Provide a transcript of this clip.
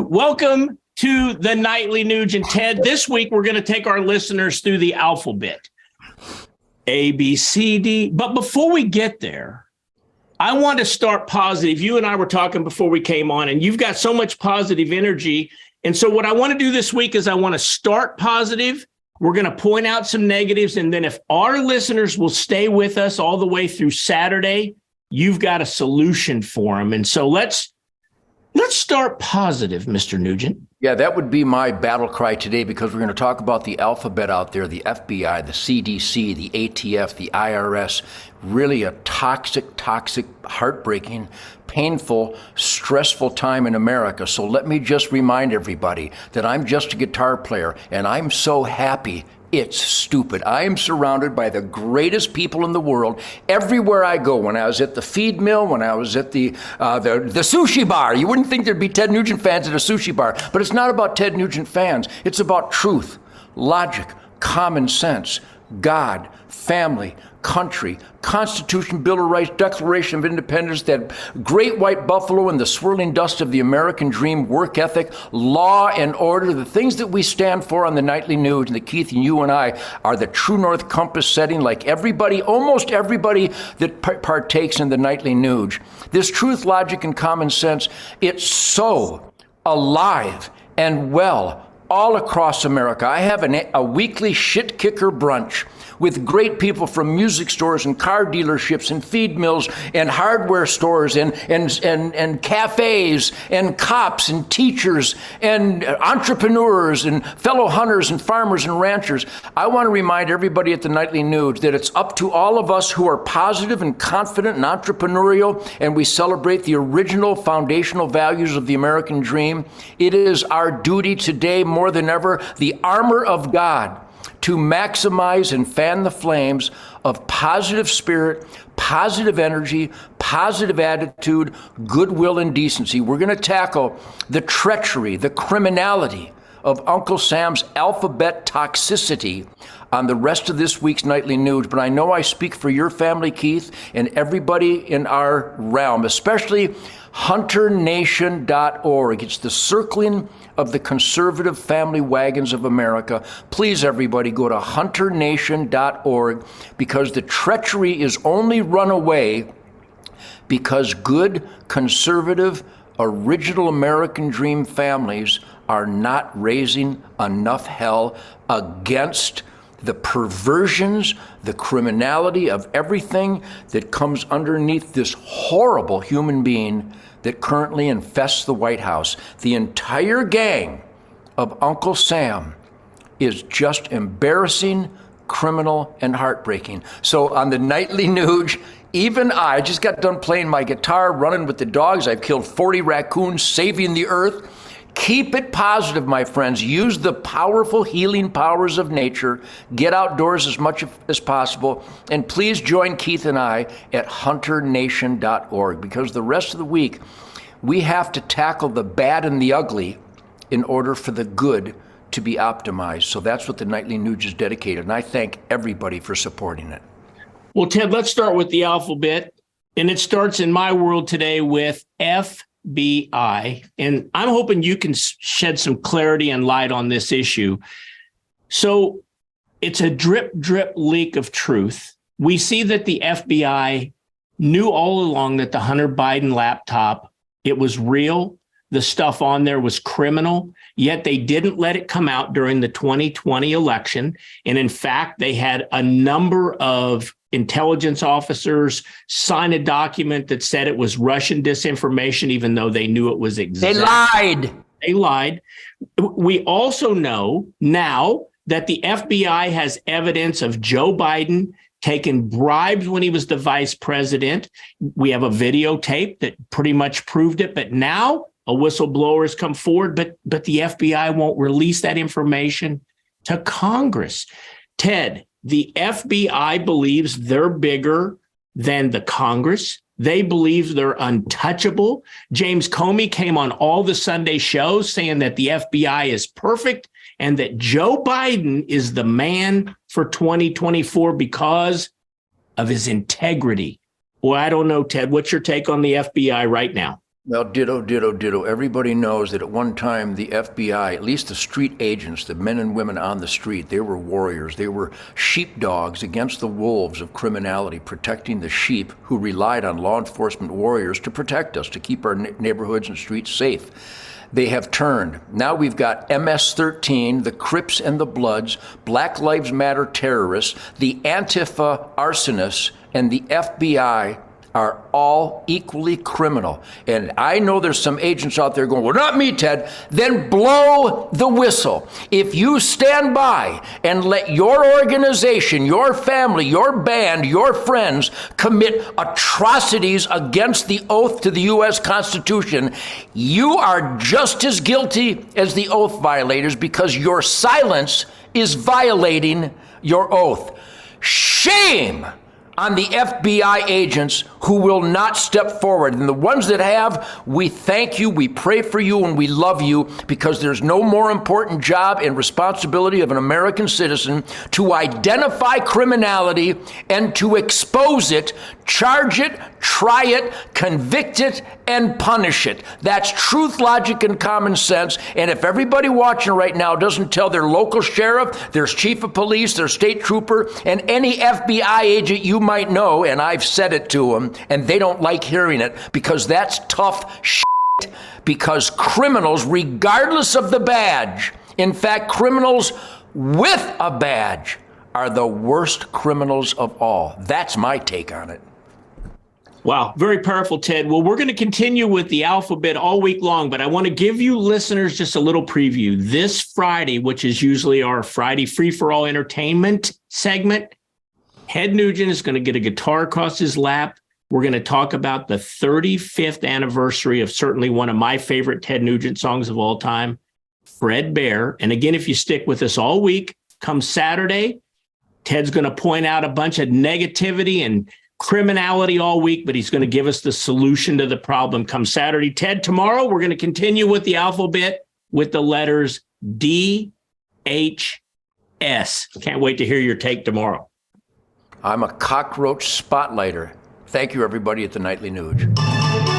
Welcome to the Nightly Nugent. Ted, this week we're going to take our listeners through the alphabet. A, B, C, D. But before we get there, I want to start positive. You and I were talking before we came on, and you've got so much positive energy. And so what I want to do this week is I want to start positive. We're going to point out some negatives. And then if our listeners will stay with us all the way through Saturday, you've got a solution for them. And so let's start positive, Mr. Nugent. Yeah, that would be my battle cry today, because we're going to talk about the alphabet out there, the FBI, the CDC, the ATF, the IRS. Really a toxic, heartbreaking, painful, stressful time in America. So let me just remind everybody that I'm just a guitar player, and I'm so happy it's stupid. I am surrounded by the greatest people in the world everywhere I go. When I was at the feed mill, when I was at the sushi bar, you wouldn't think there'd be Ted Nugent fans at a sushi bar, but it's not about Ted Nugent fans. It's about truth, logic, common sense, God, family, country, Constitution, Bill of Rights, Declaration of Independence, that great white buffalo and the swirling dust of the American dream, work ethic, law and order, the things that we stand for on the Nightly News, and that Keith and you and I are the true north compass setting, like everybody, almost everybody that partakes in the Nightly News. This truth, logic, and common sense, it's so alive and well all across America. I have a weekly shit kicker brunch with great people from music stores and car dealerships and feed mills and hardware stores and cafes and cops and teachers and entrepreneurs and fellow hunters and farmers and ranchers. I want to remind everybody at the Nightly News that it's up to all of us who are positive and confident and entrepreneurial, and we celebrate the original foundational values of the American dream. It is our duty today more than ever, the armor of God, to maximize and fan the flames of positive spirit, positive energy, positive attitude, goodwill, and decency. We're going to tackle the treachery, the criminality of Uncle Sam's alphabet toxicity on the rest of this week's Nightly News. But I know I speak for your family, Keith, and everybody in our realm, especially HunterNation.org. It's the circling of the conservative family wagons of America. Please, everybody, go to HunterNation.org, because the treachery is only run away because good, conservative, original American dream families are not raising enough hell against the perversions, the criminality of everything that comes underneath this horrible human being that currently infests the White House. The entire gang of Uncle Sam is just embarrassing, criminal, and heartbreaking. So on the Nightly News, even I just got done playing my guitar, running with the dogs. I've killed 40 raccoons, saving the earth. Keep it positive, my friends. Use the powerful healing powers of nature. Get outdoors as much as possible. And please join Keith and I at HunterNation.org, because the rest of the week, we have to tackle the bad and the ugly in order for the good to be optimized. So that's what the Nightly News is dedicated. And I thank everybody for supporting it. Well, Ted, let's start with the alphabet. And it starts in my world today with FBI. And I'm hoping you can shed some clarity and light on this issue. So it's a drip leak of truth. We see that the FBI knew all along that the Hunter Biden laptop, it was real. The stuff on there was criminal, yet they didn't let it come out during the 2020 election. And in fact, they had a number of intelligence officers sign a document that said it was Russian disinformation, even though they knew it was exact. They lied. We also know now that the FBI has evidence of Joe Biden taking bribes when he was the vice president. We have a videotape that pretty much proved it, but now a whistleblower has come forward, but the FBI won't release that information to Congress. Ted, the FBI believes they're bigger than the Congress. They believe they're untouchable. James Comey came on all the Sunday shows saying that the FBI is perfect and that Joe Biden is the man for 2024 because of his integrity. Well, I don't know, Ted, what's your take on the FBI right now? Well, ditto, ditto, ditto. Everybody knows that at one time the FBI, at least the street agents, the men and women on the street, they were warriors. They were sheepdogs against the wolves of criminality, protecting the sheep who relied on law enforcement warriors to protect us, to keep our neighborhoods and streets safe. They have turned. Now we've got MS-13, the Crips and the Bloods, Black Lives Matter terrorists, the Antifa arsonists, and the FBI are all equally criminal. And I know there's some agents out there going, well, not me, Ted. Then blow the whistle. If you stand by and let your organization, your family, your band, your friends commit atrocities against the oath to the U.S. Constitution, you are just as guilty as the oath violators, because your silence is violating your oath. Shame on the FBI agents who will not step forward. And the ones that have, we thank you, we pray for you, and we love you, because there's no more important job and responsibility of an American citizen to identify criminality and to expose it, charge it, try it, convict it, and punish it. That's truth, logic, and common sense. And if everybody watching right now doesn't tell their local sheriff, their chief of police, their state trooper, and any FBI agent you might know, and I've said it to them, and they don't like hearing it, because that's tough shit, because criminals, regardless of the badge, in fact, criminals with a badge are the worst criminals of all. That's my take on it. Wow, very powerful, Ted. Well, we're going to continue with the alphabet all week long, but I want to give you listeners just a little preview. This Friday, which is usually our Friday free-for-all entertainment segment, Ted Nugent is going to get a guitar across his lap. We're going to talk about the 35th anniversary of certainly one of my favorite Ted Nugent songs of all time, Fred Bear. And again, if you stick with us all week, come Saturday, Ted's going to point out a bunch of negativity and criminality all week, but he's going to give us the solution to the problem come Saturday. Ted, tomorrow we're going to continue with the alphabet with the letters D, H, S. Can't wait to hear your take tomorrow. I'm a cockroach spotlighter. Thank you, everybody at the Nightly Nuge.